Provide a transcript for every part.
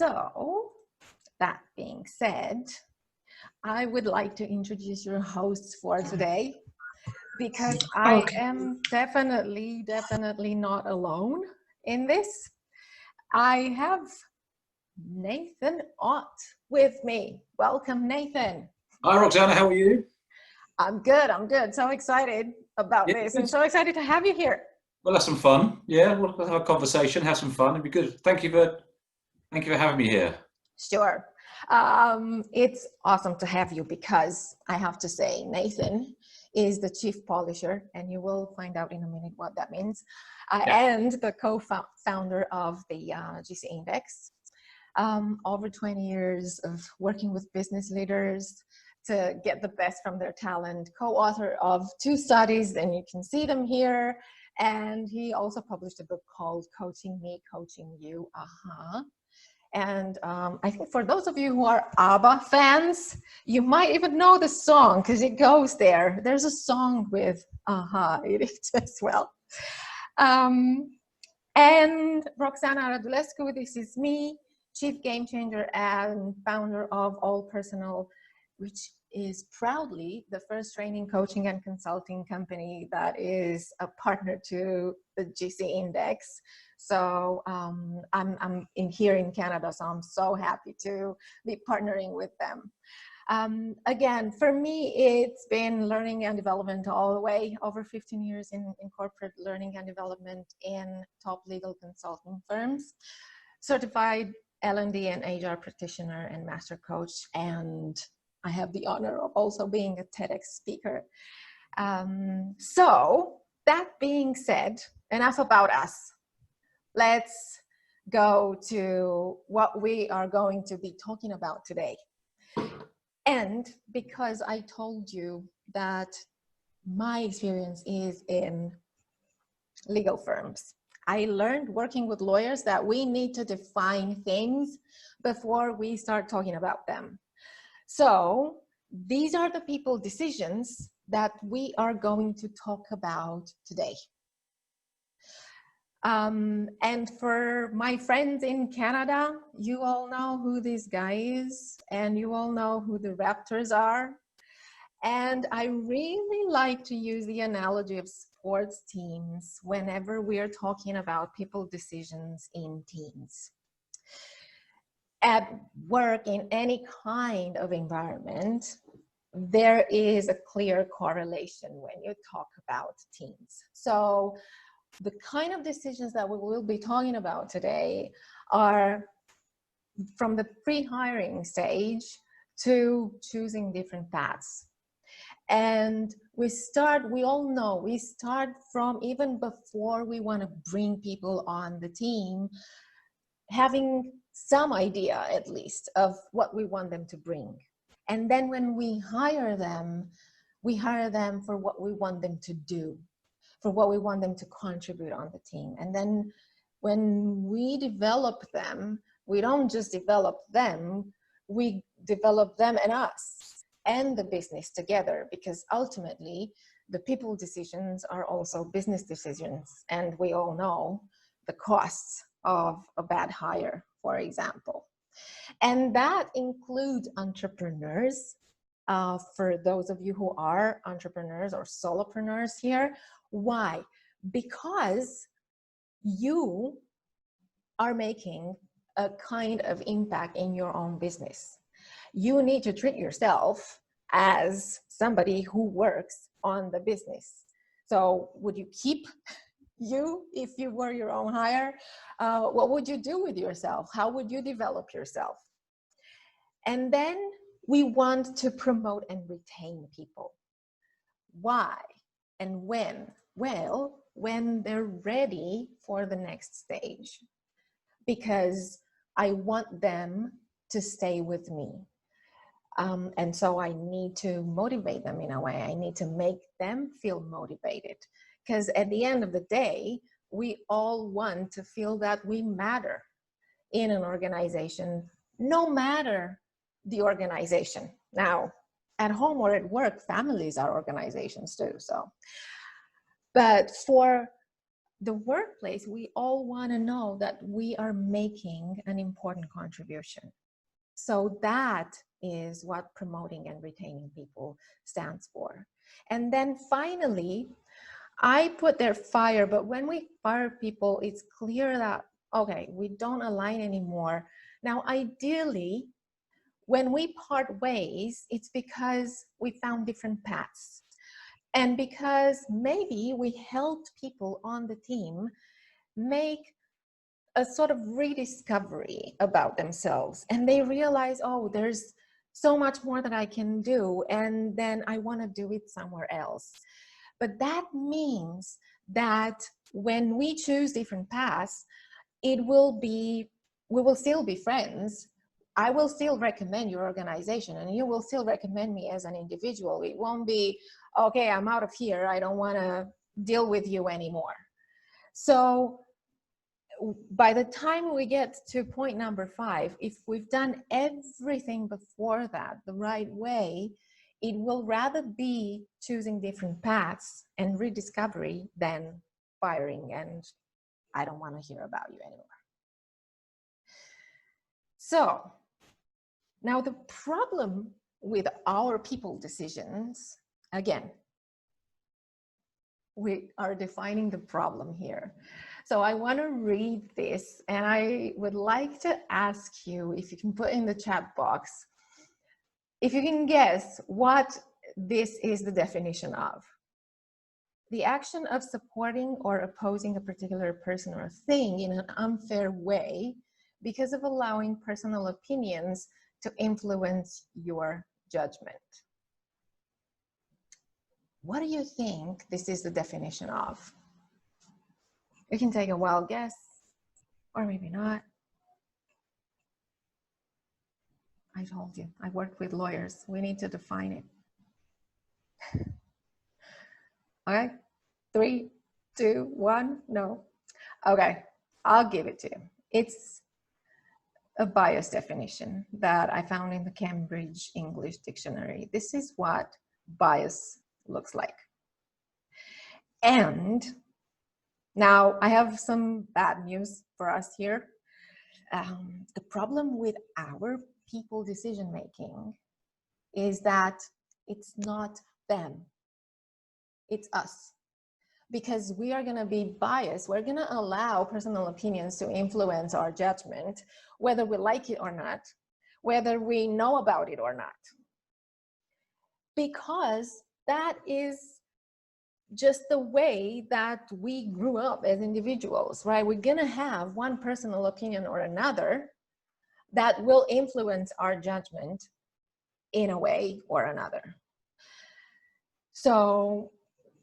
So, that being said, I would like to introduce your hosts for today, because I am definitely not alone in this. I have Nathan Ott with me. Welcome, Nathan. Hi, Roxana, how are you? I'm good. So excited about this. I'm so excited to have you here. Well, that's some fun. Yeah, we'll have a conversation, have some fun. It'd be good. Thank you for having me here. Sure. It's awesome to have you because I have to say, Nathan is the chief polisher, and you will find out in a minute what that means, and the co-founder of the GC Index. Over 20 years of working with business leaders to get the best from their talent, co-author of 2 studies, and you can see them here. And he also published a book called Coaching Me, Coaching You. And I think for those of you who are ABBA fans, you might even know the song because it goes there. There's a song with in it as well. And Roxana Radulescu, this is me, Chief Game Changer and founder of All Personal, which is proudly the first training, coaching, and consulting company that is a partner to the GC Index. So I'm here in Canada, so I'm so happy to be partnering with them. Again, for me, it's been learning and development all the way, over 15 years in corporate learning and development in top legal consulting firms, certified L&D and HR practitioner and master coach, and I have the honor of also being a TEDx speaker. So that being said, enough about us. Let's go to what we are going to be talking about today. And because I told you that my experience is in legal firms, I learned working with lawyers that we need to define things before we start talking about them. So these are the people decisions that we are going to talk about today. And for my friends in Canada, you all know who this guy is, and you all know who the Raptors are. And I really like to use the analogy of sports teams whenever we are talking about people decisions in teams. At work, in any kind of environment, there is a clear correlation when you talk about teams. So the kind of decisions that we will be talking about today are from the pre-hiring stage to choosing different paths. And we all know, we start from even before we want to bring people on the team, having some idea at least of what we want them to bring. And then when we hire them for what we want them to do, for what we want them to contribute on the team. And then when we develop them, we don't just develop them, we develop them and us and the business together, because ultimately the people decisions are also business decisions. And we all know the costs of a bad hire, for example. And that includes entrepreneurs. For those of you who are entrepreneurs or solopreneurs here, why? Because you are making a kind of impact in your own business. You need to treat yourself as somebody who works on the business. So would you keep you if you were your own hire? What would you do with yourself? How would you develop yourself? And then we want to promote and retain people. Why and when? Well, when they're ready for the next stage, because I want them to stay with me. And so I need to motivate them in a way. I need to make them feel motivated, because at the end of the day, we all want to feel that we matter in an organization, no matter the organization. Now, at home or at work, families are organizations too. So, but for the workplace, we all want to know that we are making an important contribution. So that is what promoting and retaining people stands for. And then finally, I put there fire, but when we fire people, it's clear that, okay, we don't align anymore. Now, ideally, when we part ways, it's because we found different paths. And because maybe we helped people on the team make a sort of rediscovery about themselves, and they realize, oh, there's so much more that I can do, and then I want to do it somewhere else. But that means that when we choose different paths, we will still be friends. I will still recommend your organization, and you will still recommend me as an individual. It won't be, okay, I'm out of here, I don't want to deal with you anymore. So by the time we get to point number 5, if we've done everything before that the right way, it will rather be choosing different paths and rediscovery than firing and I don't want to hear about you anymore. So now the problem with our people decisions, again, we are defining the problem here. So I want to read this, and I would like to ask you if you can put in the chat box, if you can guess what this is the definition of. The action of supporting or opposing a particular person or thing in an unfair way because of allowing personal opinions to influence your judgment. What do you think this is the definition of? You can take a wild guess, or maybe not. I told you, I work with lawyers. We need to define it. Okay, 3, 2, 1, no. Okay, I'll give it to you. It's a bias definition that I found in the Cambridge English Dictionary. This is what bias looks like. And now I have some bad news for us here. The problem with our people decision making is that it's not them, it's us. Because we are going to be biased, we're going to allow personal opinions to influence our judgment, whether we like it or not, whether we know about it or not. Because that is just the way that we grew up as individuals, right? We're going to have one personal opinion or another that will influence our judgment in a way or another. So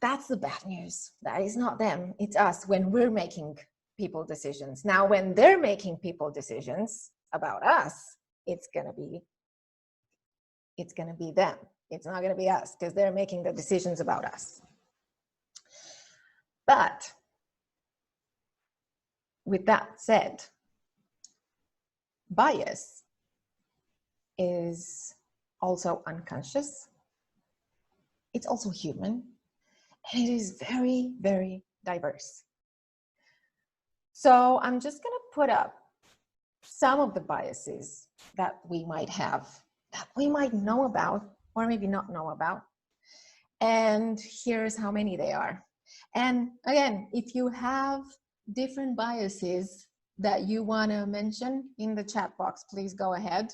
that's the bad news. That is not them, it's us when we're making people decisions. Now, when they're making people decisions about us, it's gonna be them. It's not gonna be us, because they're making the decisions about us. But with that said, bias is also unconscious. It's also human. And it is very, very diverse. So I'm just going to put up some of the biases that we might have, that we might know about, or maybe not know about. And here's how many they are. And again, if you have different biases that you want to mention in the chat box, please go ahead.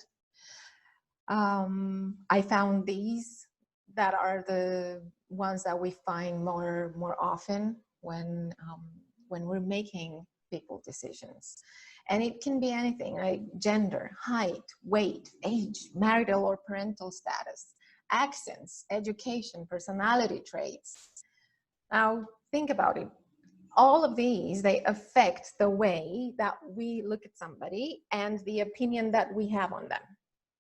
I found these that are the ones that we find more often when we're making people decisions. And it can be anything, like gender, height, weight, age, marital or parental status, accents, education, personality traits. Now, think about it. All of these, they affect the way that we look at somebody and the opinion that we have on them.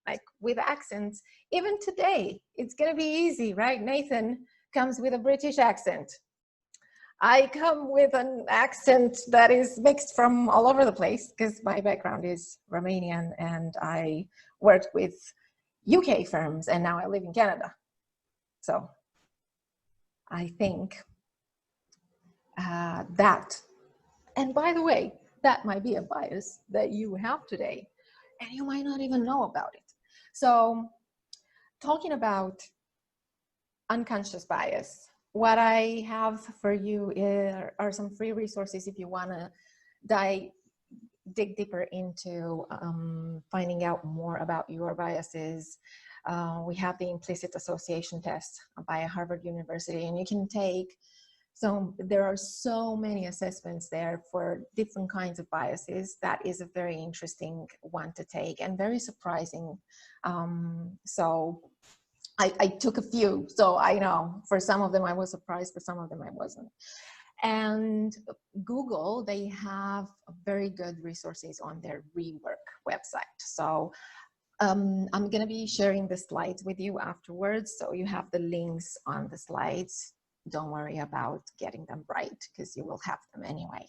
Like with accents, even today, it's going to be easy, right? Nathan comes with a British accent. I come with an accent that is mixed from all over the place because my background is Romanian and I worked with UK firms and now I live in Canada. So I think that And by the way, that might be a bias that you have today, and you might not even know about it. So, talking about unconscious bias, what I have for you are some free resources if you want to dig deeper into finding out more about your biases. We have the implicit association test by Harvard University, and you can take. So there are so many assessments there for different kinds of biases. That is a very interesting one to take and very surprising. So I took a few, so I know for some of them I was surprised, for some of them I wasn't. And Google, they have very good resources on their rework website. So I'm going to be sharing the slides with you afterwards, so you have the links on the slides. Don't worry about getting them right, because you will have them anyway.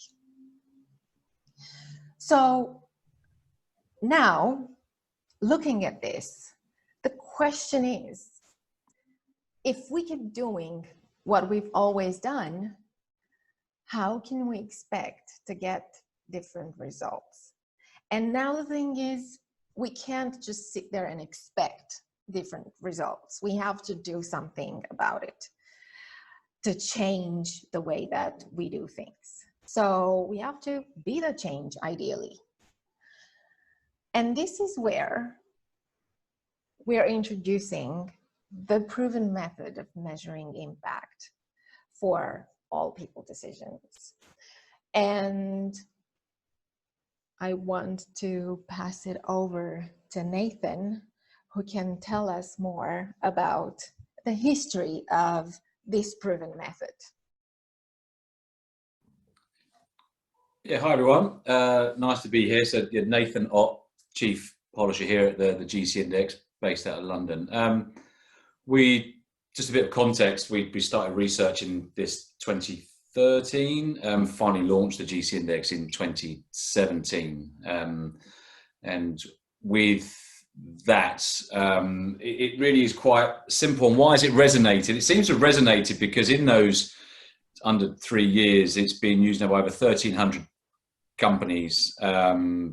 So now, looking at this, the question is, if we keep doing what we've always done, how can we expect to get different results? And now the thing is, we can't just sit there and expect different results. We have to do something about it to change the way that we do things. So we have to be the change, ideally. And this is where we're introducing the proven method of measuring impact for all people decisions. And I want to pass it over to Nathan, who can tell us more about the history of this proven method. Yeah, hi everyone. Nice to be here. So Nathan Ott, Chief Polisher here at the GC Index, based out of London. Just a bit of context, we started researching this 2013, finally launched the GC Index in 2017. And with that, it really is quite simple. And why has it resonated? It seems to have resonated because in those under 3 years, it's been used now by over 1,300 companies,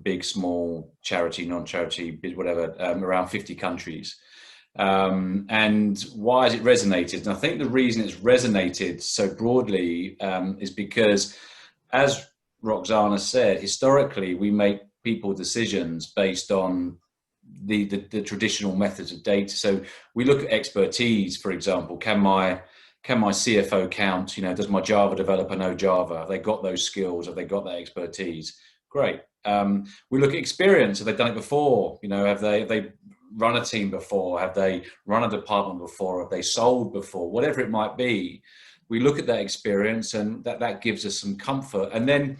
big, small, charity, non-charity, whatever, around 50 countries. And why has it resonated? And I think the reason it's resonated so broadly is because, as Roxana said, historically we make people decisions based on the traditional methods of data. So we look at expertise, for example. Can my CFO count? Does my Java developer know Java? Have they got those skills? Have they got that expertise? Great. We look at experience. Have they done it before? Have they run a team before? Have they run a department before? Have they sold before? Whatever it might be, we look at that experience, and that gives us some comfort. And then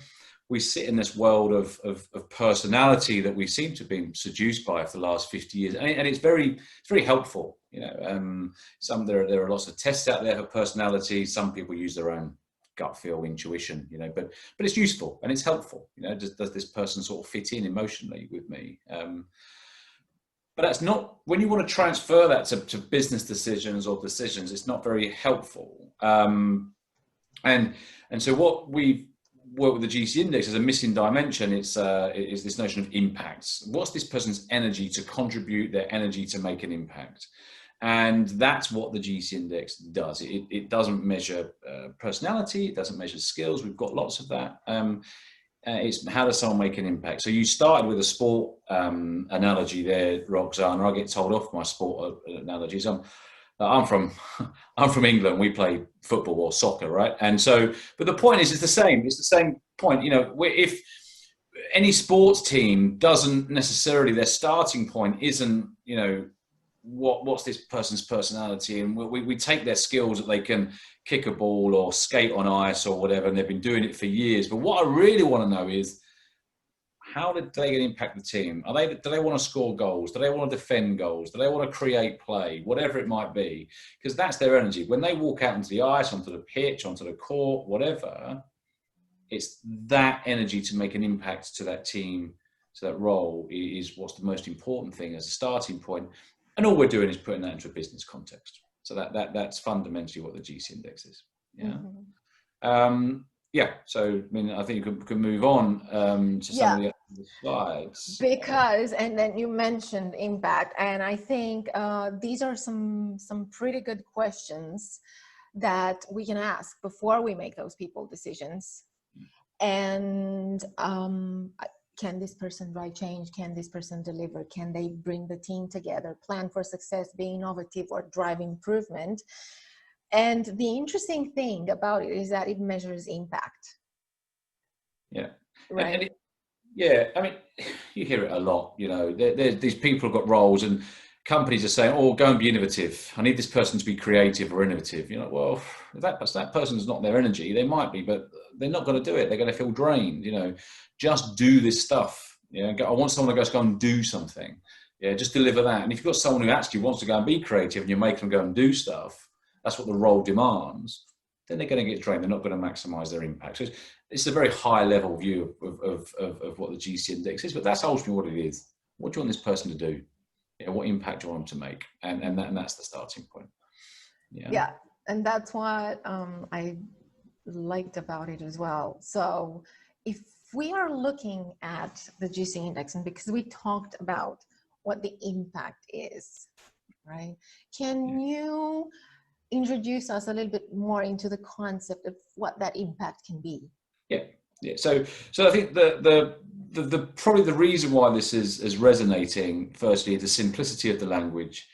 we sit in this world of personality that we seem to have been seduced by for the last 50 years, and it's very helpful. There are lots of tests out there for personality. Some people use their own gut feel, intuition, but it's useful and it's helpful. Does this person sort of fit in emotionally with me? But that's not, when you want to transfer that to business decisions or decisions, it's not very helpful. And so what we've worked with the GC Index as a missing dimension, is this notion of impacts. What's this person's energy to contribute, their energy to make an impact? And that's what the GC Index does. It doesn't measure personality, it doesn't measure skills. We've got lots of that. It's how does someone make an impact? So you started with a sport analogy there, Roxana. I get told off my sport analogies. I'm from England. We play football or soccer, right? And so, but the point is, it's the same. It's the same point. If any sports team doesn't necessarily, their starting point isn't, what's this person's personality, and we take their skills that they can kick a ball or skate on ice or whatever, and they've been doing it for years. But what I really want to know is, how did they impact the team? Do they want to score goals? Do they want to defend goals? Do they want to create play? Whatever it might be, because that's their energy. When they walk out into the ice, onto the pitch, onto the court, whatever, it's that energy to make an impact to that team, to that role, is what's the most important thing as a starting point. And all we're doing is putting that into a business context. So that's fundamentally what the GC Index is. Yeah. Mm-hmm. Yeah, so I mean, I think you can move on to some of the other slides. Because, and then you mentioned impact, and I think these are some pretty good questions that we can ask before we make those people decisions. And can this person drive change? Can this person deliver? Can they bring the team together, plan for success, be innovative, or drive improvement? And the interesting thing about it is that it measures impact. Yeah. Right. Yeah, I mean, you hear it a lot, you know, these people have got roles and companies are saying, oh, go and be innovative. I need this person to be creative or innovative. You know, well, if that person's not their energy, they might be, but they're not going to do it. They're going to feel drained, you know, just do this stuff. You know, I want someone to go and do something. Yeah, just deliver that. And if you've got someone who actually wants to go and be creative and you make them go and do stuff, that's what the role demands, then they're going to get drained. They're not going to maximize their impact. So it's a very high level view of what the GC index is, but that's ultimately what it is. What do you want this person to do? Yeah, what impact do you want them to make? And that's the starting point. Yeah, and that's what I liked about it as well. So if we are looking at the GC index, and because we talked about what the impact is, right? Can you introduce us a little bit more into the concept of what that impact can be? Yeah. So I think the probably the reason why this is resonating, firstly, the simplicity of the language.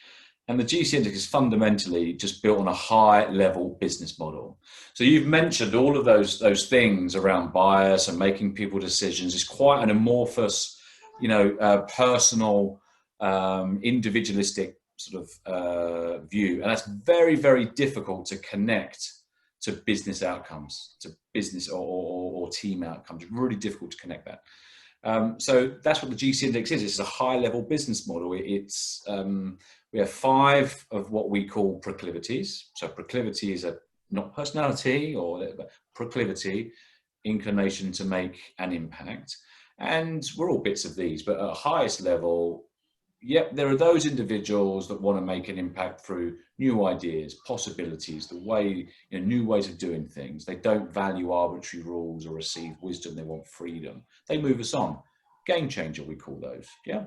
And the GC index is fundamentally just built on a high level business model. So you've mentioned all of those things around bias and making people decisions. It's quite an amorphous, you know, personal, individualistic sort of view. And that's very, very difficult to connect to business outcomes, to business or team outcomes. It's really difficult to connect that. So that's what the GC index is. It's a high level business model. It's we have 5 of what we call proclivities. So proclivity is not personality or proclivity, inclination to make an impact. And we're all bits of these, but at highest level, yep, there are those individuals that want to make an impact through new ideas, possibilities, the way, you know, new ways of doing things. They don't value arbitrary rules or receive wisdom. They want freedom. They move us on. Game changer, we call those. Yeah.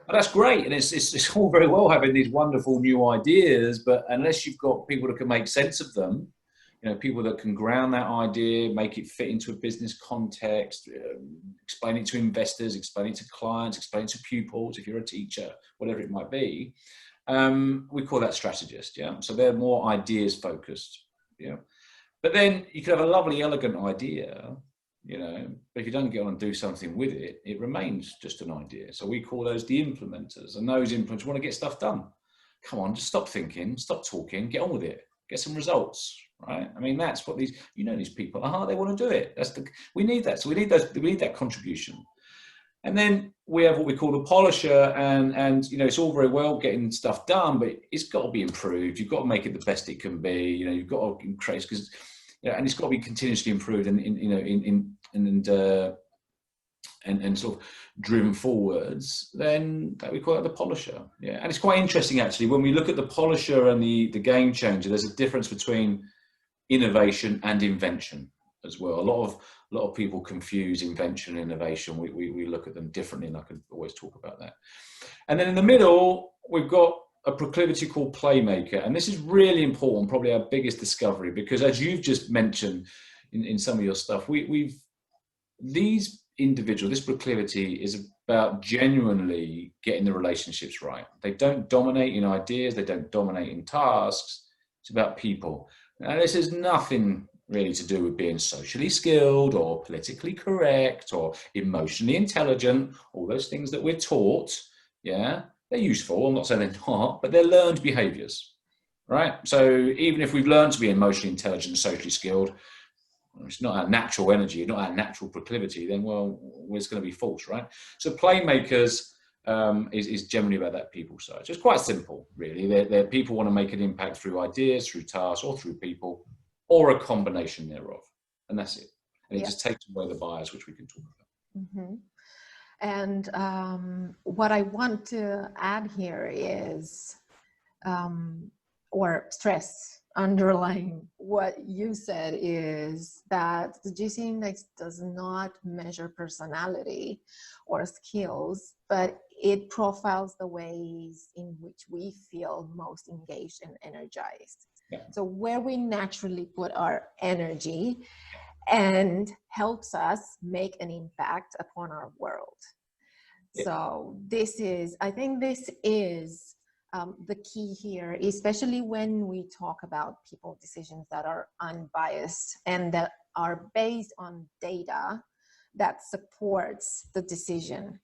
But that's great, and it's all very well having these wonderful new ideas, but unless you've got people that can make sense of them, you know, people that can ground that idea, make it fit into a business context, explain it to investors, explain it to clients, explain it to pupils, if you're a teacher, whatever it might be, we call that strategist. Yeah, so they're more ideas focused. Yeah, but then you could have a lovely, elegant idea, you know, but if you don't get on and do something with it, it remains just an idea. So we call those the implementers, and those implementers want to get stuff done. Come on, just stop thinking, stop talking, get on with it, get some results, right? I mean, that's what these, you know, these people are. They want to do it. We need that. So we need that contribution. And then we have what we call the polisher, and you know, it's all very well getting stuff done, but it's got to be improved. You've got to make it the best it can be. You know, you've got to increase, because, yeah, and it's got to be continuously improved and sort of driven forwards. Then that we call it the polisher. Yeah, and it's quite interesting actually when we look at the polisher and the game changer. There's a difference between innovation and invention as well. A lot of people confuse invention and innovation. We look at them differently, and I could always talk about that. And then in the middle, we've got a proclivity called Playmaker. And this is really important, probably our biggest discovery, because as you've just mentioned in some of your stuff, these individuals, this proclivity is about genuinely getting the relationships right. They don't dominate in ideas, they don't dominate in tasks. It's about people. Now, this has nothing really to do with being socially skilled or politically correct or emotionally intelligent, all those things that we're taught. Yeah, they're useful. I'm not saying they're not, but they're learned behaviors, right? So even if we've learned to be emotionally intelligent and socially skilled, it's not our natural energy, not our natural proclivity, then, well, it's going to be false, right? So Playmakers is generally about that people side. So it's quite simple, really. They're people want to make an impact through ideas, through tasks, or through people, or a combination thereof. And that's it. And it just takes away the bias, which we can talk about. Mm-hmm. And what I want to add here is, or stress, underlying what you said is that the GC index does not measure personality or skills, but it profiles the ways in which we feel most engaged and energized. Yeah. So where we naturally put our energy and helps us make an impact upon our world. Yeah. So I think this is the key here, especially when we talk about people decisions that are unbiased and that are based on data that supports the decision,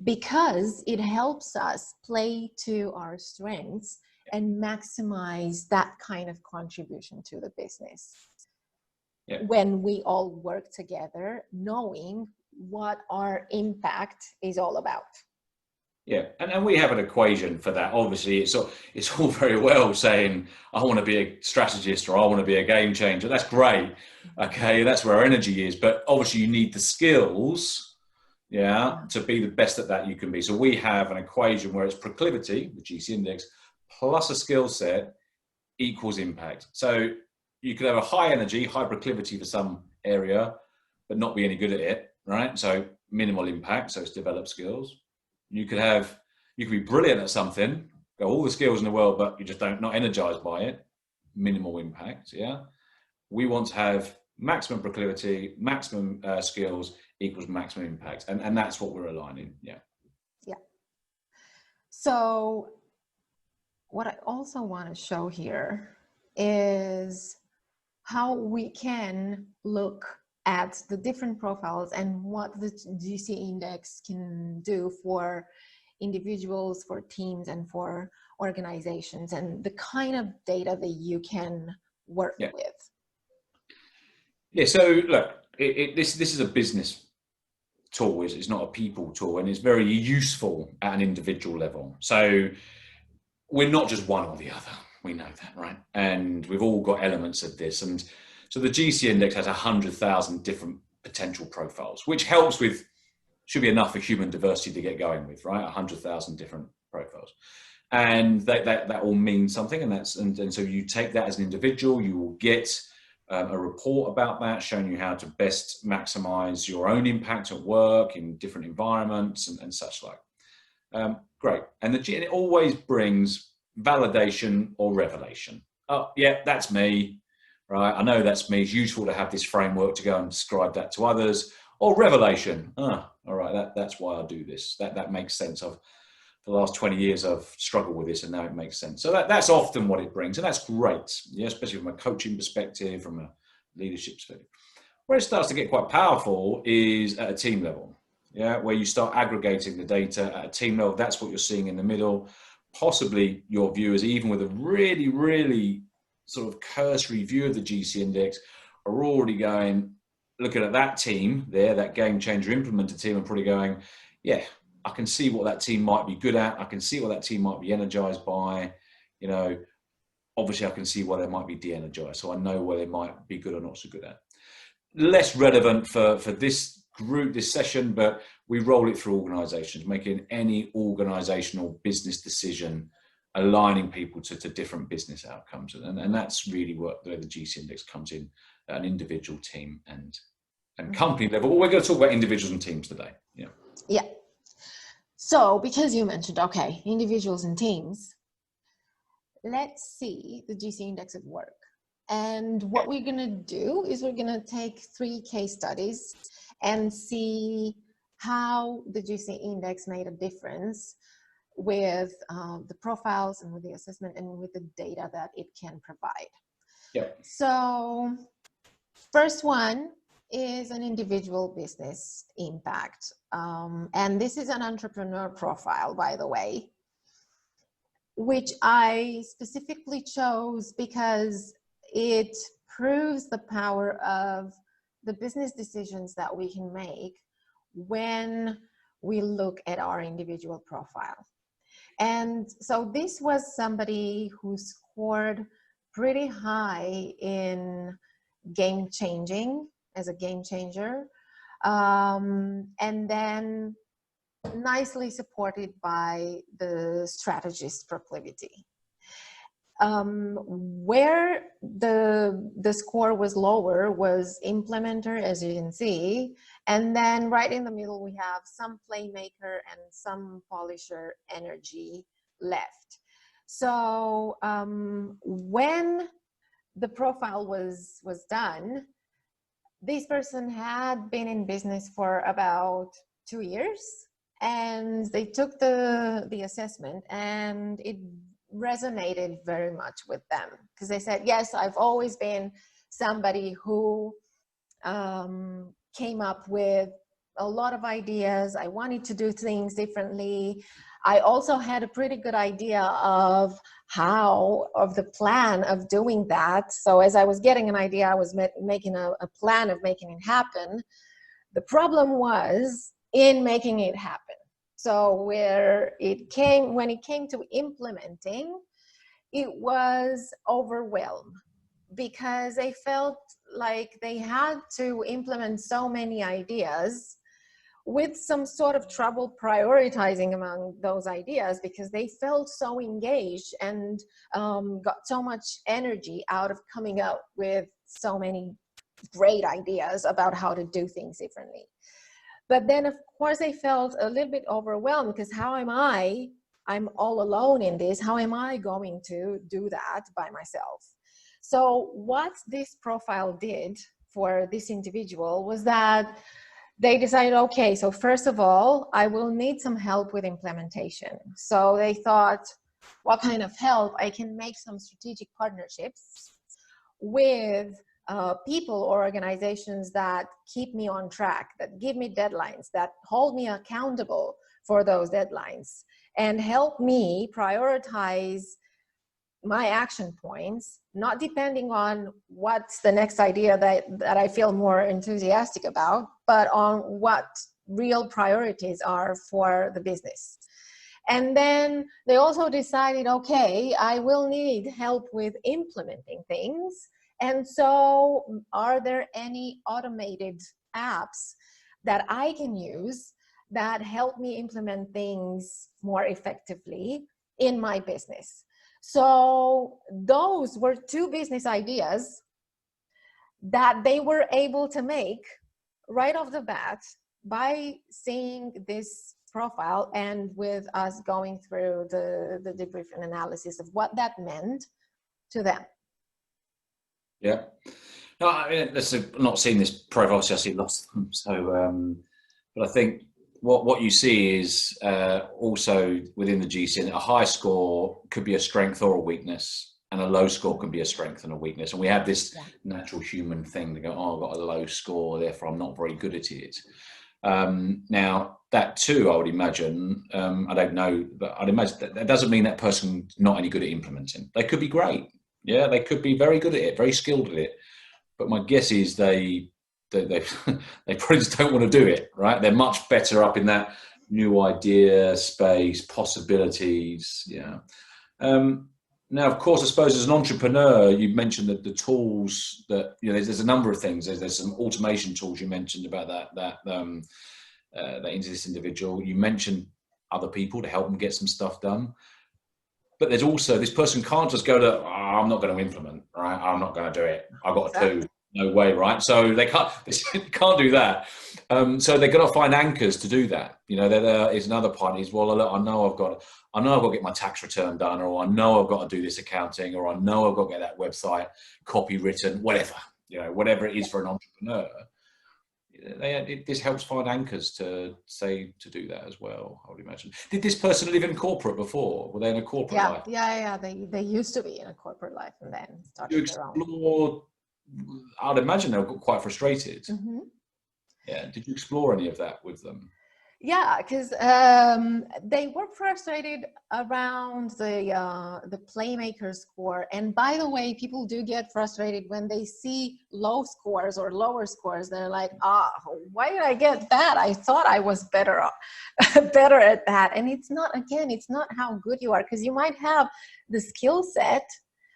because it helps us play to our strengths and maximize that kind of contribution to the business. Yeah. When we all work together, knowing what our impact is all about. Yeah, and we have an equation for that. Obviously, it's all very well saying, I want to be a strategist or I want to be a game changer. That's great. Okay, that's where our energy is. But obviously, you need the skills, to be the best at that you can be. So we have an equation where it's proclivity, the GC index, plus a skill set equals impact. So you could have a high energy, high proclivity for some area, but not be any good at it, right? So minimal impact, so it's developed skills. You could be brilliant at something, got all the skills in the world, but you just not energized by it. Minimal impact. Yeah. We want to have maximum proclivity, maximum skills equals maximum impact, and that's what we're aligning. Yeah. Yeah. So what I also want to show here is how we can look at the different profiles and what the GC index can do for individuals, for teams, and for organizations, and the kind of data that you can work with. Yeah, so look, this is a business tool, it's not a people tool, and it's very useful at an individual level. So we're not just one or the other. We know that, right? And we've all got elements of this. And so the GC index has 100,000 different potential profiles, which helps with, should be enough for human diversity to get going with, right? 100,000 different profiles. And that all means something. And so you take that as an individual, you will get a report about that, showing you how to best maximize your own impact at work in different environments and such like. Great. And it always brings validation or revelation. Oh, yeah, that's me, right? I know that's me. It's useful to have this framework to go and describe that to others. Or revelation. All right, that's why I do this. That makes sense. For the last 20 years, I've struggled with this, and now it makes sense. So that's often what it brings, and that's great. Yeah, especially from a coaching perspective, from a leadership perspective. Where it starts to get quite powerful is at a team level. Yeah, where you start aggregating the data at a team level. That's what you're seeing in the middle. Possibly your viewers, even with a really, really sort of cursory view of the GC index, are already looking at that team there, that game changer implementer team, and probably going, yeah, I can see what that team might be good at. I can see what that team might be energized by. Obviously I can see why they might be de-energized. So I know where they might be good or not so good at. Less relevant for this group, this session, but we roll it through organizations, making any organizational business decision, aligning people to different business outcomes. And that's really where the GC index comes in at an individual, team and company level. But we're going to talk about individuals and teams today. Yeah. Yeah. So because you mentioned, individuals and teams, let's see the GC index at work. And what we're going to do is we're going to take 3 case studies and see how the GC index made a difference with the profiles and with the assessment and with the data that it can provide. Yeah. So first one is an individual business impact. And this is an entrepreneur profile, by the way, which I specifically chose because it proves the power of the business decisions that we can make when we look at our individual profile. And so this was somebody who scored pretty high in game changing, as a game changer, and then nicely supported by the strategist proclivity. Where the score was lower was implementer, as you can see, and then right in the middle we have some playmaker and some polisher energy left. So when the profile was done, this person had been in business for about 2 years, and they took the assessment, and it resonated very much with them, because they said, yes, I've always been somebody who came up with a lot of ideas. I wanted to do things differently. I also had a pretty good idea of the plan of doing that. So as I was getting an idea, I was making a plan of making it happen. The problem was in making it happen. So when it came to implementing, it was overwhelmed, because they felt like they had to implement so many ideas with some sort of trouble prioritizing among those ideas, because they felt so engaged and got so much energy out of coming up with so many great ideas about how to do things differently. But then, of course, they felt a little bit overwhelmed, because I'm all alone in this. How am I going to do that by myself? So what this profile did for this individual was that they decided, okay, so first of all, I will need some help with implementation. So they thought, what kind of help? I can make some strategic partnerships with people or organizations that keep me on track, that give me deadlines, that hold me accountable for those deadlines, and help me prioritize my action points, not depending on what's the next idea that I feel more enthusiastic about, but on what real priorities are for the business. And then they also decided, okay, I will need help with implementing things. And so are there any automated apps that I can use that help me implement things more effectively in my business? So those were two business ideas that they were able to make right off the bat by seeing this profile, and with us going through the debrief and analysis of what that meant to them. Yeah. No, I mean, I've not seen this profile, so I see lots of them. So, but I think what you see is also within the GCN, a high score could be a strength or a weakness, and a low score can be a strength and a weakness. And we have this natural human thing to go, oh, I've got a low score, therefore I'm not very good at it. Now, that too, I would imagine, I don't know, but I'd imagine that doesn't mean that person's not any good at implementing. They could be great. Yeah, they could be very good at it, very skilled at it. But my guess is they probably just don't want to do it, right? They're much better up in that new idea space, possibilities. Yeah. Now, of course, I suppose as an entrepreneur, you mentioned that the tools that, you know, there's a number of things. There's some automation tools you mentioned about that into this individual. You mentioned other people to help them get some stuff done. But there's also, this person can't just go to, oh, I'm not going to implement, right? I'm not going to do it. I've got a 2. No way, right? So they can't do that. So they're going to find anchors to do that. You know, there is another part is, well, look, I know I've got to get my tax return done, or I know I've got to do this accounting, or I know I've got to get that website copywritten, whatever, you know, whatever it is for an entrepreneur. This helps find anchors to do that as well, I would imagine. Did this person live in corporate before? Were they in a corporate life? Yeah. They used to be in a corporate life and then started their own. I'd imagine they were quite frustrated. Mm-hmm. Yeah. Did you explore any of that with them? Yeah, because they were frustrated around the Playmakers score. And by the way, people do get frustrated when they see low scores or lower scores. They're like, why did I get that? I thought I was better at that. And it's not how good you are, because you might have the skill set,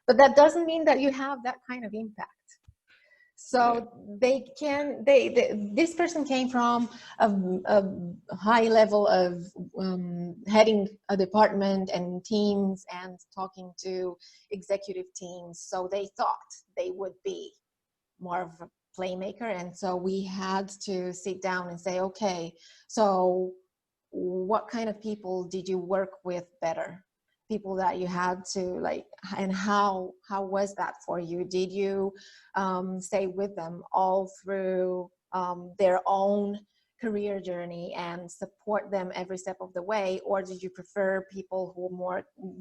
but that doesn't mean that you have that kind of impact. So this person came from a high level of heading a department and teams and talking to executive teams. So they thought they would be more of a playmaker. And so we had to sit down and say, okay, so what kind of people did you work with better? People that you had to like, and how was that for you? Did you stay with them all through their own career journey and support them every step of the way, or did you prefer people who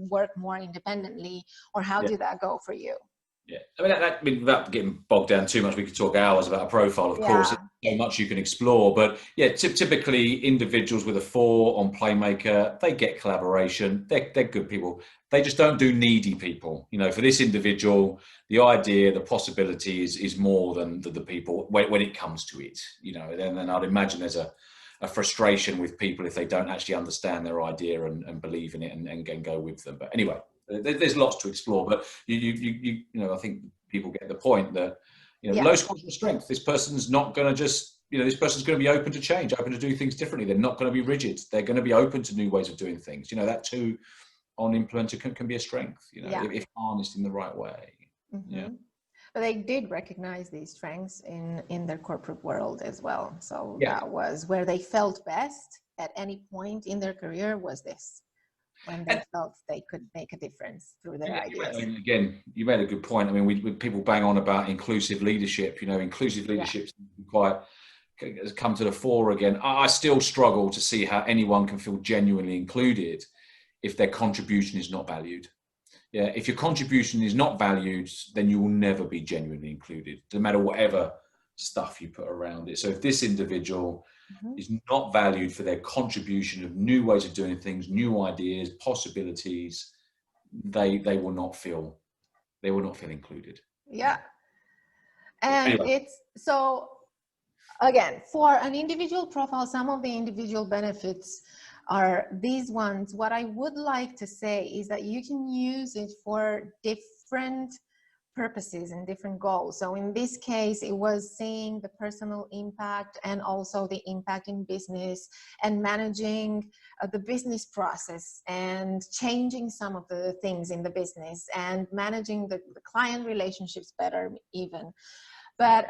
work more independently, or how did that go for you? Yeah, I mean, without getting bogged down too much, we could talk hours about a profile, of course. There's so much you can explore. But yeah, typically individuals with a 4 on Playmaker, they get collaboration. They're good people. They just don't do needy people. You know, for this individual, the idea, the possibility is more than the people when it comes to it. You know, then I'd imagine there's a frustration with people if they don't actually understand their idea and believe in it and go with them. But anyway, there's lots to explore, but you know, I think people get the point that, you know, low scores for strength. This person's not going to just, you know, this person's going to be open to change, open to do things differently. They're not going to be rigid. They're going to be open to new ways of doing things. You know, that too on implementer can be a strength, you know, if harnessed in the right way. Yeah. But they did recognize these strengths in their corporate world as well. So that was where they felt best at any point in their career, was this, when they felt they could make a difference through their ideas. I mean, again, you made a good point. I mean, we people bang on about inclusive leadership. You know, inclusive leadership has come to the fore again. I still struggle to see how anyone can feel genuinely included if their contribution is not valued. Yeah, if your contribution is not valued, then you will never be genuinely included, no matter whatever stuff you put around it. So if this individual is not valued for their contribution of new ways of doing things, new ideas, possibilities, they will not feel included. Yeah. And anyway, it's so, again, for an individual profile, some of the individual benefits are these ones. What I would like to say is that you can use it for different purposes and different goals. So in this case, it was seeing the personal impact and also the impact in business and managing the business process and changing some of the things in the business and managing the client relationships better even. But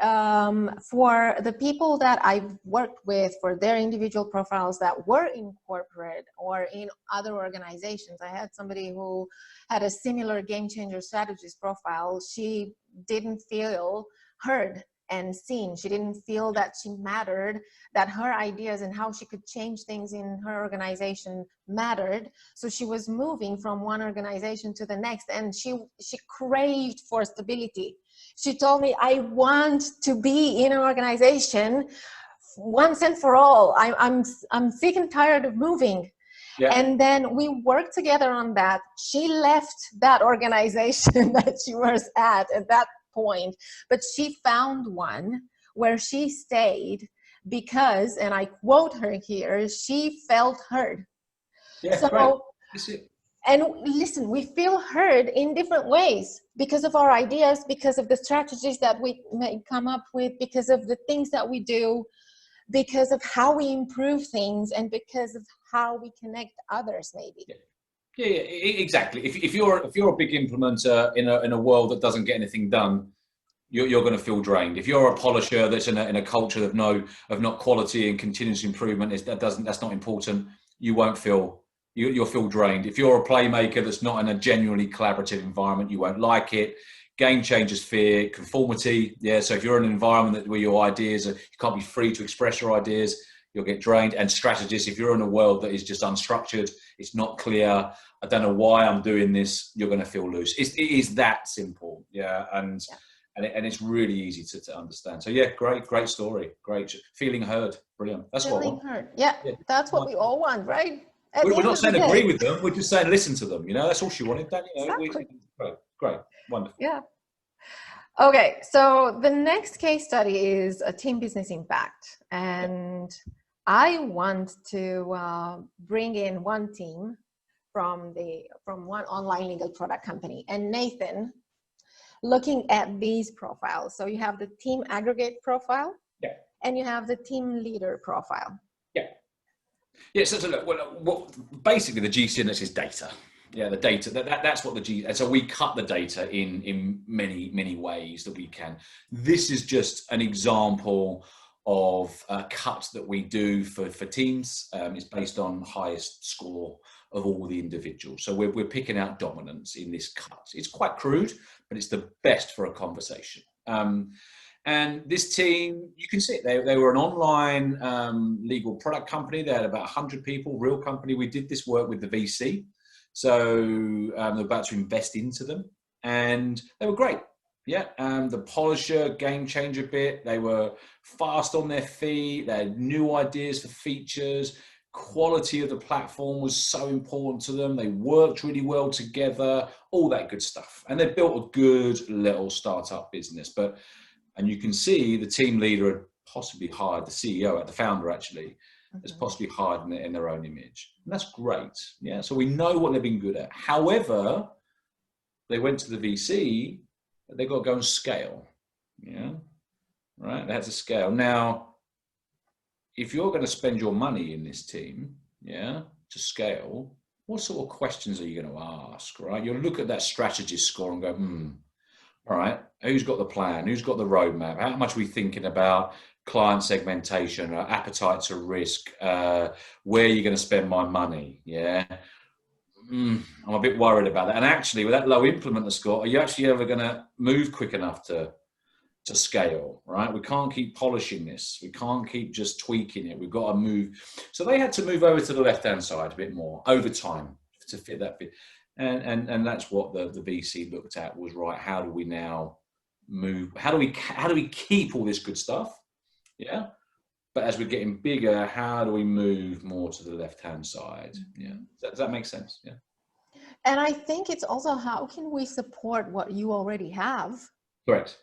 for the people that I've worked with, for their individual profiles that were in corporate or in other organizations, I had somebody who had a similar game changer strategies profile. She didn't feel heard and seen. She didn't feel that she mattered, that her ideas and how she could change things in her organization mattered. So she was moving from one organization to the next, and she craved for stability. She told me, I want to be in an organization once and for all. I'm sick and tired of moving. Yeah. And then we worked together on that. She left that organization that she was at that point, but she found one where she stayed because, and I quote her here, she felt heard. Yeah, so, right. And listen, we feel heard in different ways because of our ideas, because of the strategies that we may come up with, because of the things that we do, because of how we improve things, and because of how we connect others, maybe. Yeah, exactly. If you're a big implementer in a world that doesn't get anything done, you're going to feel drained. If you're a polisher that's in a culture of not quality and continuous improvement, that's not important, you won't feel. You'll feel drained. If you're a playmaker that's not in a genuinely collaborative environment, you won't like it. Game changers fear conformity. Yeah. So if you're in an environment where your ideas you can't be free to express your ideas, you'll get drained. And strategists, if you're in a world that is just unstructured, it's not clear, I don't know why I'm doing this, you're going to feel loose. It is that simple. Yeah. And it's really easy to understand. So yeah, great story. Great. Feeling heard. Brilliant. That's what I want. Feeling heard. Yeah. That's what we all want, right? We're not saying agree with them. We're just saying listen to them. You know, that's all she wanted. Exactly. Great, wonderful. Yeah. Okay, so the next case study is a team business impact, and I want to bring in one team from one online legal product company. And Nathan, looking at these profiles. So you have the team aggregate profile, Yeah. and you have the team leader profile. Yeah. Yeah. So look, basically the GC index is data. Yeah, the data. That's what the G. And so we cut the data in many ways that we can. This is just an example of a cut that we do for teams. It's based on highest score of all the individuals. So we're picking out dominance in this cut. It's quite crude, but it's the best for a conversation. And this team, you can see it. They were an online legal product company. They had about 100 people, real company. We did this work with the VC. So they're about to invest into them, and they were great. Yeah, the polisher, game changer bit. They were fast on their feet. They had new ideas for features. Quality of the platform was so important to them. They worked really well together. All that good stuff, and they built a good little startup business. And you can see the team leader had possibly hired the CEO, the founder actually. Has possibly hired in their own image. And that's great. Yeah. So we know what they've been good at. However, they went to the VC, they got to go and scale. Yeah. Right. They had to scale. Now, if you're going to spend your money in this team, yeah, to scale, what sort of questions are you going to ask? Right. You'll look at that strategist score and go, all right, who's got the plan? Who's got the roadmap? How much are we thinking about client segmentation, appetite to risk, where you're going to spend my money? Yeah, I'm a bit worried about that. And actually, with that low implementer score, are you actually ever going to move quick enough to scale? Right? We can't keep polishing this. We can't keep just tweaking it. We've got to move. So they had to move over to the left-hand side a bit more over time to fit that bit. And that's what the VC looked at was, right, how do we now move? How do we keep all this good stuff? Yeah. But as we're getting bigger, how do we move more to the left-hand side? Yeah. Does that make sense? Yeah. And I think it's also, how can we support what you already have? Correct.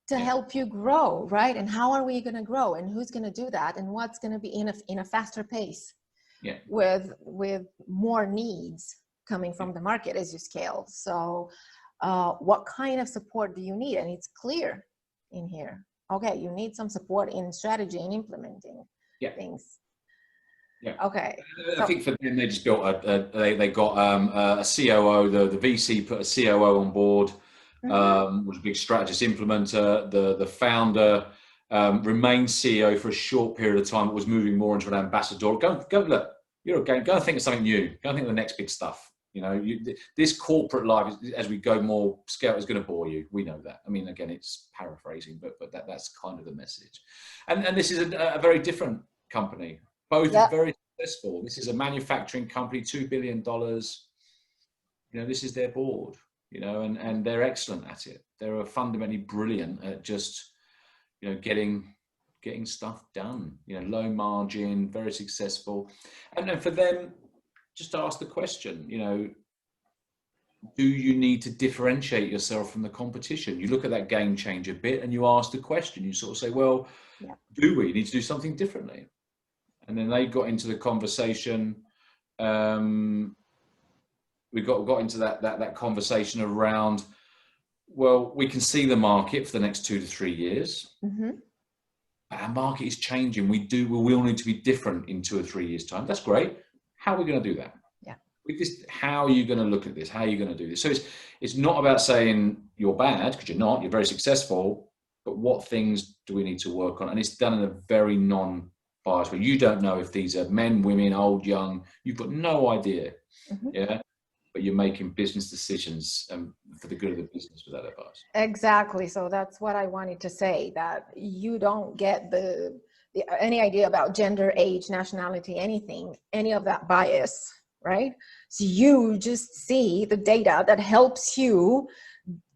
To help you grow, right? And how are we going to grow? And who's going to do that? And what's going to be in a faster pace? Yeah. With more needs coming from the market as you scale. So what kind of support do you need? And it's clear in here. Okay, you need some support in strategy and implementing things. Yeah. Okay. I think for them, they just built they got a COO. The VC put a COO on board. Was a big strategist implementer. The founder remained CEO for a short period of time, but was moving more into an ambassador. Go look. You're a go and think of something new. Go and think of the next big stuff. You know, this corporate life, as we go more scale, is going to bore you. We know that. I mean, again, it's paraphrasing, but that's kind of the message. And this is a very different company. Both are very successful. This is a manufacturing company, $2 billion. You know, this is their board. You know, and they're excellent at it. They're fundamentally brilliant at just, you know, getting stuff done. You know, low margin, very successful. And then for them, just to ask the question, you know, do you need to differentiate yourself from the competition? You look at that game changer bit and you ask the question. You sort of say, well, do we need to do something differently? And then they got into the conversation. We got into that conversation around, well, we can see the market for the next 2 to 3 years. Our market is changing. We will need to be different in 2 or 3 years' time. That's great. How are we going to do that? Yeah. With this, how are you going to look at this? How are you going to do this? So it's not about saying you're bad, because you're not. You're very successful. But what things do we need to work on? And it's done in a very non-biased way. You don't know if these are men, women, old, young. You've got no idea. Yeah. But you're making business decisions for the good of the business with that advice. Exactly. So that's what I wanted to say, that you don't get any idea about gender, age, nationality, any of that bias, right? So you just see the data that helps you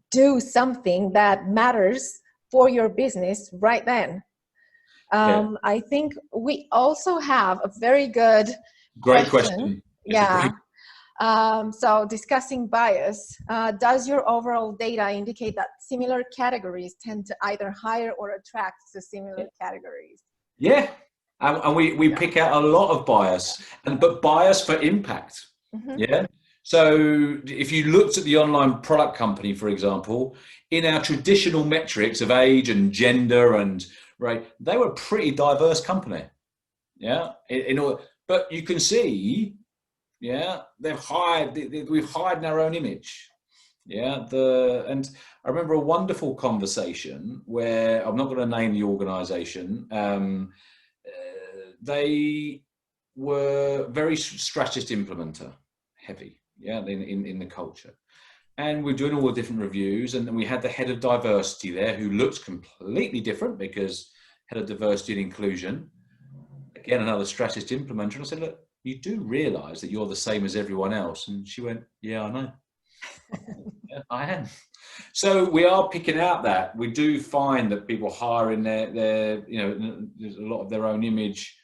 do something that matters for your business right then. I think we also have a very good Great question. So discussing bias, does your overall data indicate that similar categories tend to either hire or attract to similar categories? Yeah, and we pick out a lot of bias, but bias for impact. Yeah, So if you looked at the online product company, for example, in our traditional metrics of age and gender and right, they were a pretty diverse company. Yeah. But you can see, yeah, we've hired our own image. Yeah. And I remember a wonderful conversation where I'm not going to name the organization. They were very strategist implementer heavy, yeah, in the culture. And we're doing all the different reviews, and then we had the head of diversity there who looked completely different because head of diversity and inclusion, again, another strategist implementer. And I said, look, you do realize that you're the same as everyone else? And she went, yeah, I know. Yeah, I am. So we are picking out that. We do find that people hire in their there's a lot of their own image.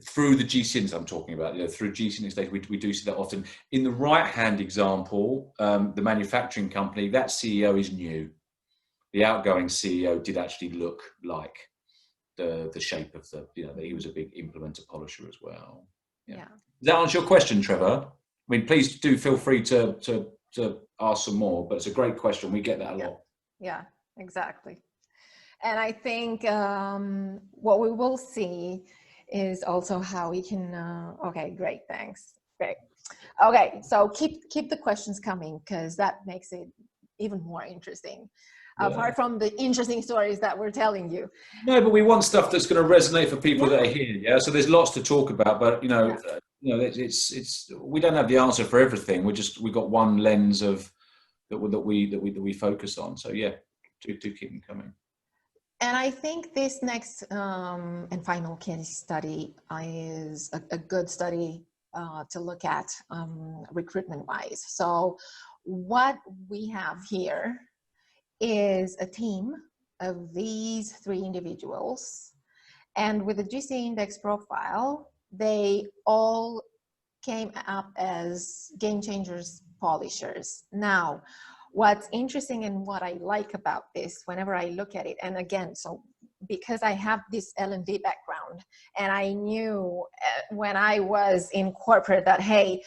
Through the GCNs I'm talking about, through GCN data, we do see that often. In the right-hand example, the manufacturing company, that CEO is new. The outgoing CEO did actually look like the shape of he was a big implementer polisher as well. Yeah. Does that answer your question, Trevor? I mean, please do feel free to ask some more, but it's a great question. We get that a lot. Yeah, exactly. And I think what we will see is also how we can, okay, great, thanks, great. Okay, so keep the questions coming, because that makes it even more interesting. Yeah. Apart from the interesting stories that we're telling you. No, but we want stuff that's going to resonate for people that are here. Yeah, so there's lots to talk about, but it's we don't have the answer for everything. We got one lens of that we focus on. So yeah, do keep them coming. And I think this next and final case study is a good study to look at recruitment-wise. So what we have here is a team of these 3 individuals. And with the GC index profile, they all came up as game changers, polishers. Now, what's interesting and what I like about this, whenever I look at it, and again, so because I have this L&D background, and I knew when I was in corporate that, hey,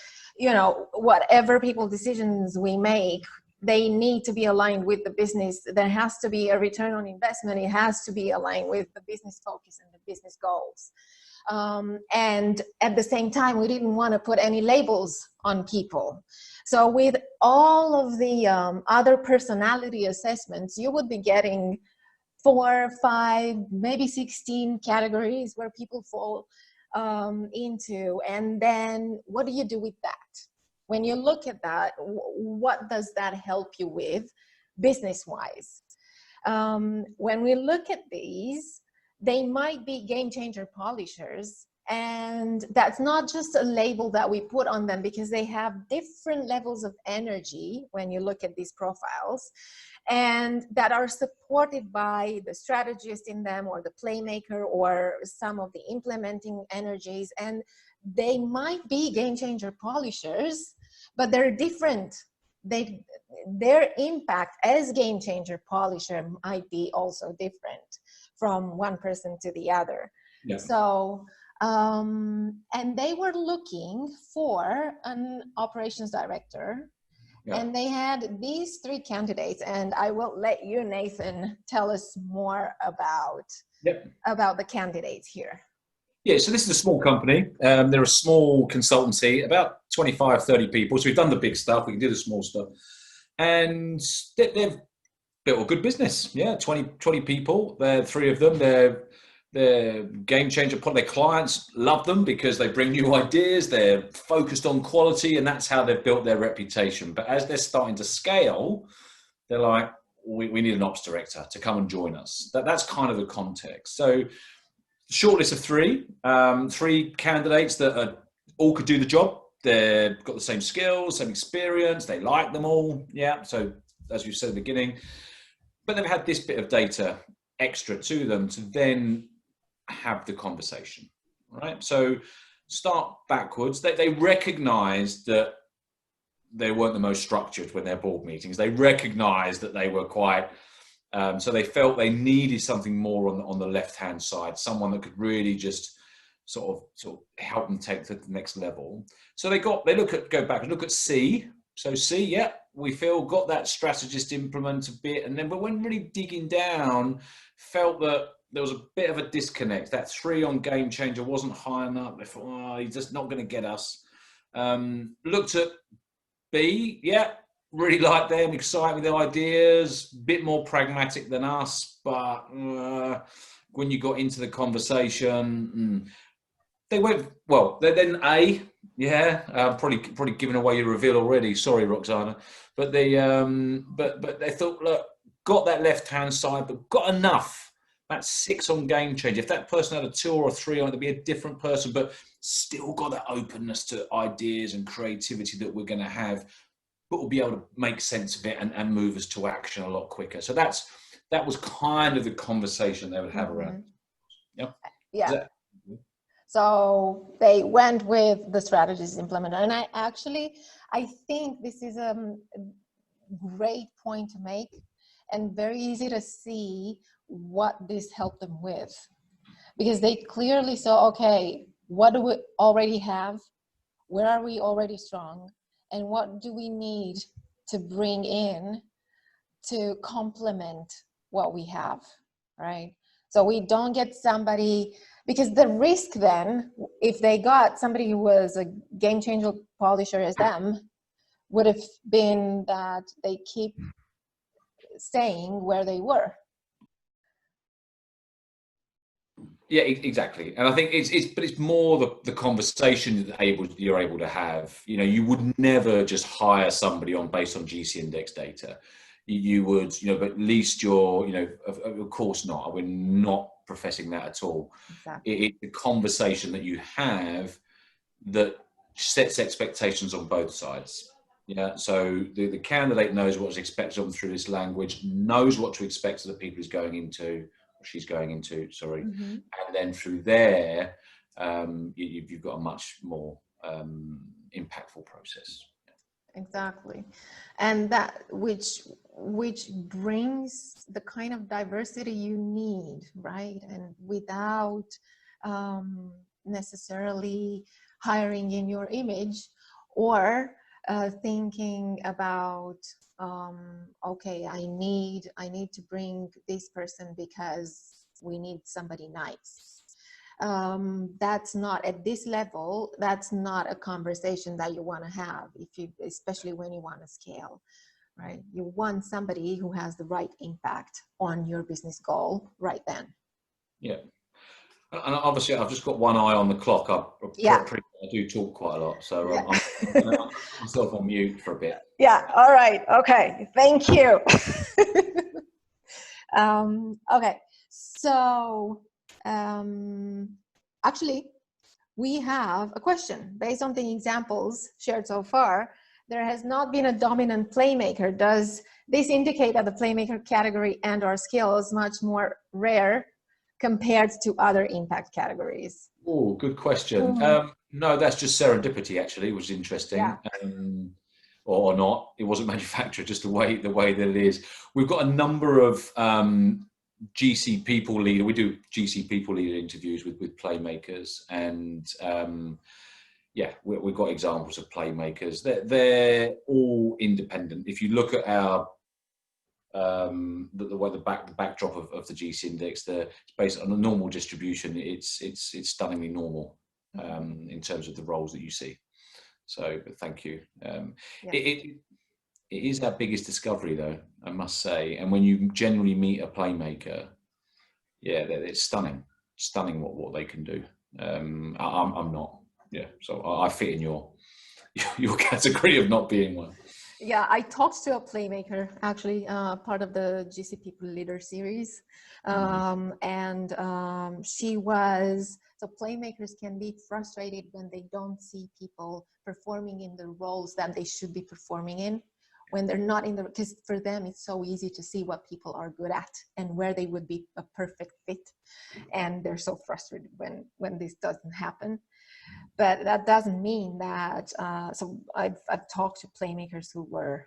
whatever people decisions we make, they need to be aligned with the business. There has to be a return on investment. It has to be aligned with the business focus and the business goals. And at the same time, we didn't want to put any labels on people. So with all of the other personality assessments, you would be getting 4, 5, maybe 16 categories where people fall into. And then what do you do with that? When you look at that, what does that help you with business-wise? When we look at these, they might be game changer polishers, and that's not just a label that we put on them, because they have different levels of energy when you look at these profiles, and that are supported by the strategist in them, or the playmaker, or some of the implementing energies. And they might be game changer polishers, but they're different. Their impact as game changer polisher might be also different from one person to the other. Yeah. So, and they were looking for an operations director. Yeah. And they had these 3 candidates, and I will let you, Nathan, tell us more about the candidates here. Yeah, so this is a small company. They're a small consultancy, about 25, 30 people. So we've done the big stuff. We can do the small stuff. And they've built a good business. Yeah, 20 people. They're 3 of them. They're game changer. Their clients love them because they bring new ideas. They're focused on quality, and that's how they've built their reputation. But as they're starting to scale, they're like, we need an ops director to come and join us. That's kind of the context. So shortlist of 3 candidates that all could do the job. They've got the same skills, same experience. They like them all. Yeah. So as you said at the beginning, but they've had this bit of data extra to them to then have the conversation, right? So start backwards. They recognized that they weren't the most structured when their board meetings. They recognized that they were quite, so they felt they needed something more on the left-hand side, someone that could really just sort of help them take to the next level. So go back and look at C. So C, yeah, we feel got that strategist implement a bit, and then but when really digging down, felt that there was a bit of a disconnect. That 3 on Game Changer wasn't high enough. They thought, oh, he's just not going to get us. Looked at B, yeah, really like them, excited with their ideas, bit more pragmatic than us, but when you got into the conversation, they went well. Then A, yeah, probably giving away your reveal already. Sorry, Roxana, but they but they thought, look, got that left hand side, but got enough. That's 6 on Game Changer. If that person had a 2 or a 3 on it, it'd be a different person, but still got that openness to ideas and creativity that we're going to have, but we'll be able to make sense of it and move us to action a lot quicker. So that was kind of the conversation they would have around. Yep. Yeah. So they went with the strategies implemented. And I think this is a great point to make and very easy to see what this helped them with. Because they clearly saw, okay, what do we already have? Where are we already strong? And what do we need to bring in to complement what we have, right? So we don't get somebody, because the risk then, if they got somebody who was a game changer polisher as them, would have been that they keep staying where they were. Yeah, exactly. And I think it's more the conversation that you're able to have. You know, you would never just hire somebody based on GC index data. You would, but at least you're, of course not. We're not professing that at all. Exactly. It's a conversation that you have that sets expectations on both sides. Yeah. So the candidate knows what's expected of them through this language, knows what to expect of the people she's going into, Mm-hmm. and then through there, you've got a much more impactful process. Exactly. And that which brings the kind of diversity you need, right? And without necessarily hiring in your image or thinking about okay, I need to bring this person because we need somebody nice. That's not at this level. That's not a conversation that you want to have, especially when you want to scale, right? You want somebody who has the right impact on your business goal right then. Yeah. And obviously, I've just got one eye on the clock. I do talk quite a lot, so yeah. I'm going to put myself on mute for a bit. Yeah. All right. Okay. Thank you. Okay. So actually, we have a question based on the examples shared so far. There has not been a dominant playmaker. Does this indicate that the playmaker category and/or skill is much more rare compared to other impact categories? Oh, good question. No, that's just serendipity, actually, which is interesting. Yeah. Or not. It wasn't manufactured, just the way that it is. We've got a number of GC people leader. We do GC people leader interviews with playmakers, and we've got examples of playmakers. They're all independent. If you look at our the backdrop of the GC index, it's based on a normal distribution. It's stunningly normal in terms of the roles that you see. So thank you. It is our biggest discovery, though, I must say. And when you generally meet a playmaker, it's stunning what they can do. I'm not. Yeah, so I fit in your category of not being one. Yeah, I talked to a playmaker, actually, part of the GC People Leader series. She was, so playmakers can be frustrated when they don't see people performing in the roles that they should be performing in, when they're not in because for them, it's so easy to see what people are good at and where they would be a perfect fit. And they're so frustrated when this doesn't happen. But that doesn't mean that, so I've talked to playmakers who were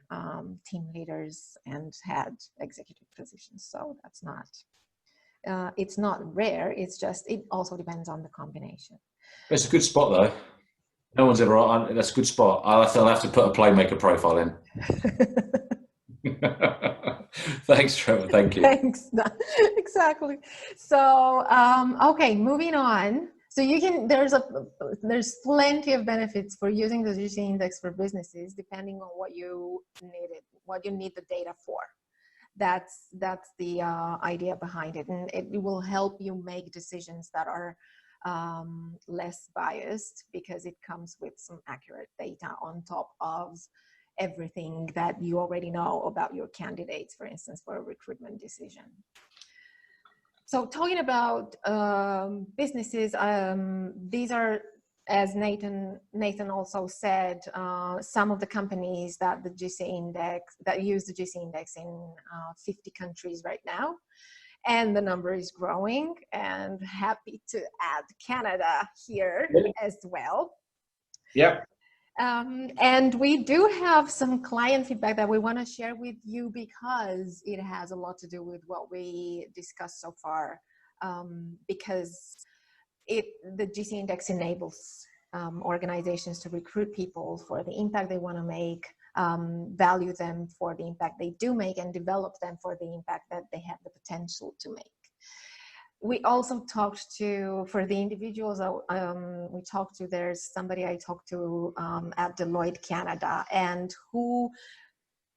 team leaders and had executive positions. So it's not rare. It's just, it also depends on the combination. It's a good spot though. No one's ever. That's a good spot. I'll have to put a Playmaker profile in. Thanks, Trevor. Thank you. Thanks. Exactly. So, okay, moving on. So you can, there's plenty of benefits for using the GC index for businesses, depending on what you need the data for. That's the idea behind it, and it will help you make decisions that are less biased, because it comes with some accurate data on top of everything that you already know about your candidates, for instance, for a recruitment decision. So talking about businesses, these are, as Nathan also said, some of the companies that the GC index, that use the GC index in 50 countries right now. And the number is growing, and happy to add Canada here as well. Yeah. And we do have some client feedback that we want to share with you, because it has a lot to do with what we discussed so far, because the GC index enables organizations to recruit people for the impact they want to make, value them for the impact they do make, and develop them for the impact that they have the potential to make. We also talked to, for the individuals, we talked to, there's somebody I talked to at Deloitte Canada, and who,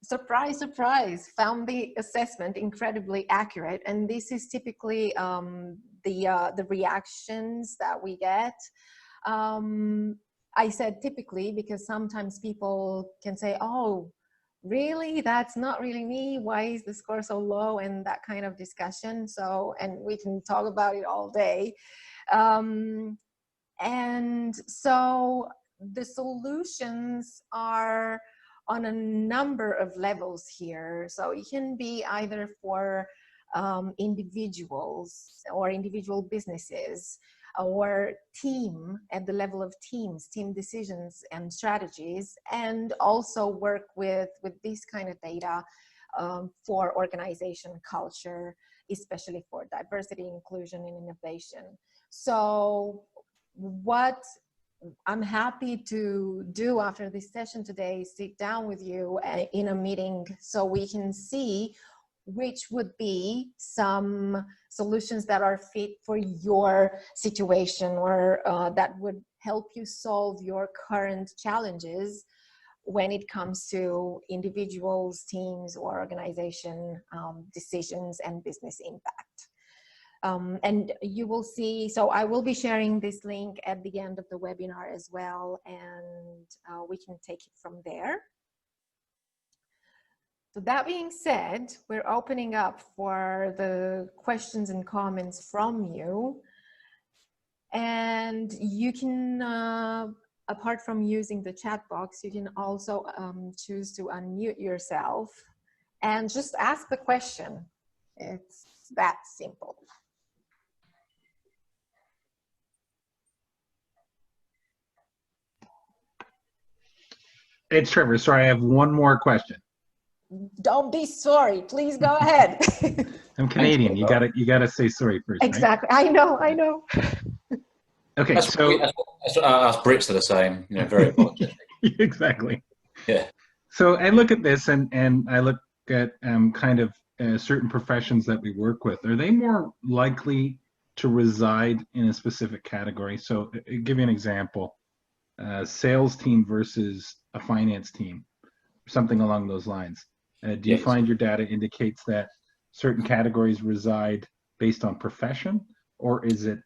surprise, surprise, found the assessment incredibly accurate. And this is typically the reactions that we get. I said typically because sometimes people can say, oh, really, that's not really me, why is the score so low, and that kind of discussion. So, and we can talk about it all day. And so the solutions are on a number of levels here. So it can be either for individuals or individual businesses, or team, at the level of teams, team decisions and strategies, and also work with this kind of data for organization culture, especially for diversity, inclusion, and innovation. So what I'm happy to do after this session today is sit down with you in a meeting, so we can see which would be some solutions that are fit for your situation, or that would help you solve your current challenges when it comes to individuals, teams, or organization decisions and business impact. And you will see, so I will be sharing this link at the end of the webinar as well, and we can take it from there. So that being said, we're opening up for the questions and comments from you. And you can, apart from using the chat box, you can also choose to unmute yourself and just ask the question. It's that simple. It's Trevor. Sorry, I have one more question. Don't be sorry. Please go ahead. I'm Canadian. You gotta say sorry first. Exactly. Right? I know. Okay, That's so what us Brits are the same. You know, very apologetic. exactly. Yeah. So I look at this, and I look at kind of certain professions that we work with. Are they more likely to reside in a specific category? So I'll give you an example: sales team versus a finance team, something along those lines. Do you find your data indicates that certain categories reside based on profession, or is it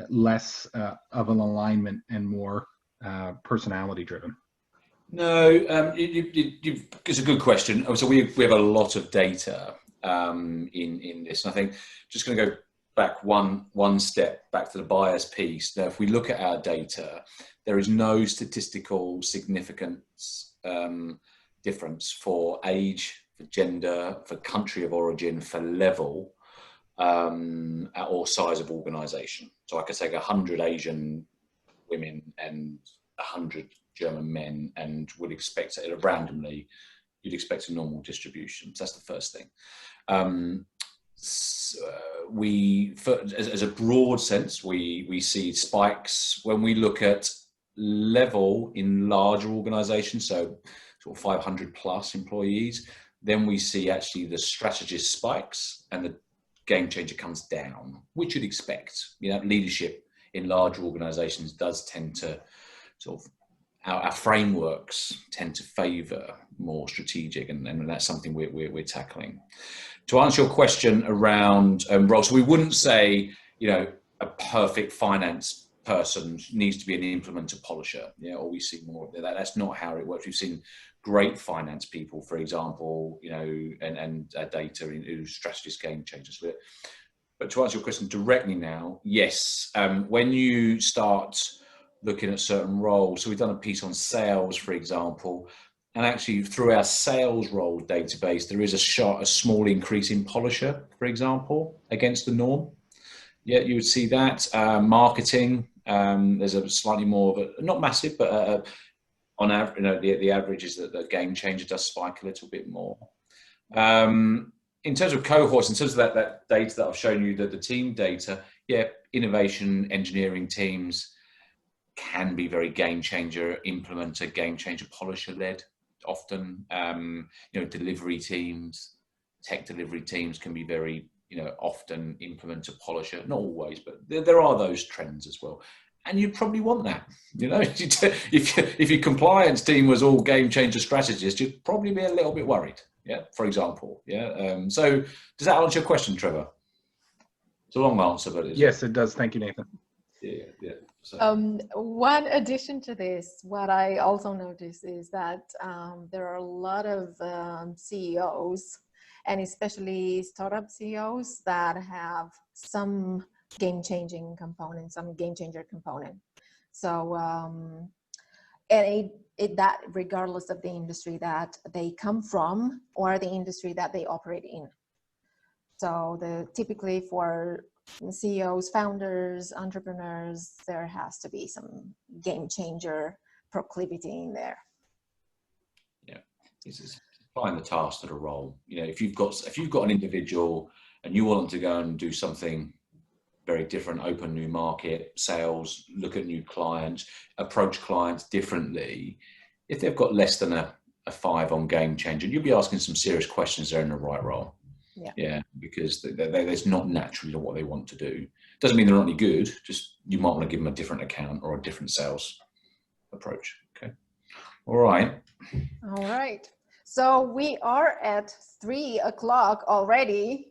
less of an alignment and more personality driven? No, it's a good question. So we have a lot of data in this, and I think just going to go back one step back to the bias piece. Now, if we look at our data, there is no statistical significance difference for age, for gender, for country of origin, for level, or size of organization. So I could take 100 Asian women and 100 German men, and would expect it randomly, you'd expect a normal distribution. So that's the first thing. as a broad sense, we see spikes when we look at level in larger organizations, so sort of 500 plus employees. Then we see actually the strategist spikes and the game changer comes down, which you'd expect. Leadership in larger organizations does tend to sort of, our frameworks tend to favor more strategic, and that's something we're tackling. To answer your question around roles, so we wouldn't say, a perfect finance person needs to be an implementer polisher, or we see more of that. That's not how it works. We've seen great finance people, for example, and data who strategist game changers. But to answer your question directly now, yes, when you start looking at certain roles, so we've done a piece on sales, for example, and actually through our sales role database, there is a small increase in polisher, for example, against the norm. Yeah, you would see that. Marketing, there's a slightly more of a, not massive, but on average, the average is that the game changer does spike a little bit more. In terms of cohorts, in terms of that data that I've shown you, the team data, innovation engineering teams can be very game changer, implementer, game changer, polisher led often. Delivery teams, tech delivery teams can be very, often implementer, polisher, not always, but there are those trends as well. And you probably want that, if your compliance team was all game changer strategists, you'd probably be a little bit worried. For example. So does that answer your question, Trevor? It's a long answer, but yes, it does. Thank you, Nathan. Yeah. So. One addition to this, what I also noticed is that there are a lot of CEOs, and especially startup CEOs, that have some game-changing component, some game-changer component. So, and that regardless of the industry that they come from or the industry that they operate in. So typically for CEOs, founders, entrepreneurs, there has to be some game changer proclivity in there. Yeah, it's applying the task to the role. If you've got an individual and you want them to go and do something very different, open new market, sales, look at new clients, approach clients differently, if they've got less than a 5 on game changer, you'll be asking some serious questions. They're in the right role. Yeah, because that's not naturally what they want to do. Doesn't mean they're not any good, just you might want to give them a different account or a different sales approach. Okay. All right. So we are at 3 o'clock already.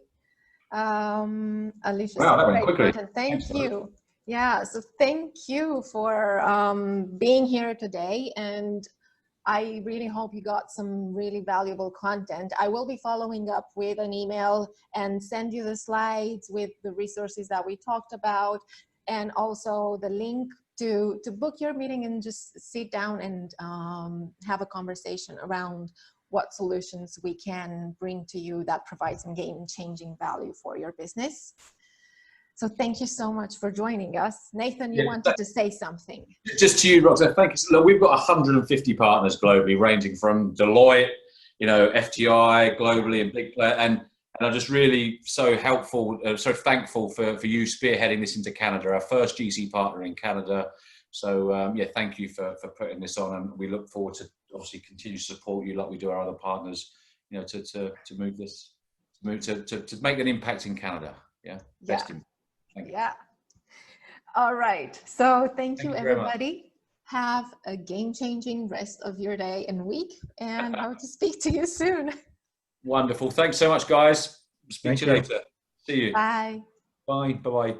Alicia, wow, that went quickly. Thank you. Yeah, so thank you for being here today, and I really hope you got some really valuable content. I will be following up with an email and send you the slides with the resources that we talked about, and also the link to book your meeting and just sit down and have a conversation around what solutions we can bring to you that provide some game-changing value for your business. So thank you so much for joining us. Nathan, you wanted to say something. Just to you, Roxanne, thank you. Look, we've got 150 partners globally, ranging from Deloitte, FTI globally, and big player. And I'm just really so thankful for you spearheading this into Canada, our first GC partner in Canada. So thank you for putting this on, and we look forward to obviously continue to support you like we do our other partners, to move this, to make an impact in Canada. Thank you. Yeah. All right. So thank you everybody. Have a game-changing rest of your day and week, and hope to speak to you soon. Wonderful. Thanks so much, guys. Speak to you later. See you. Bye. Bye. Bye-bye.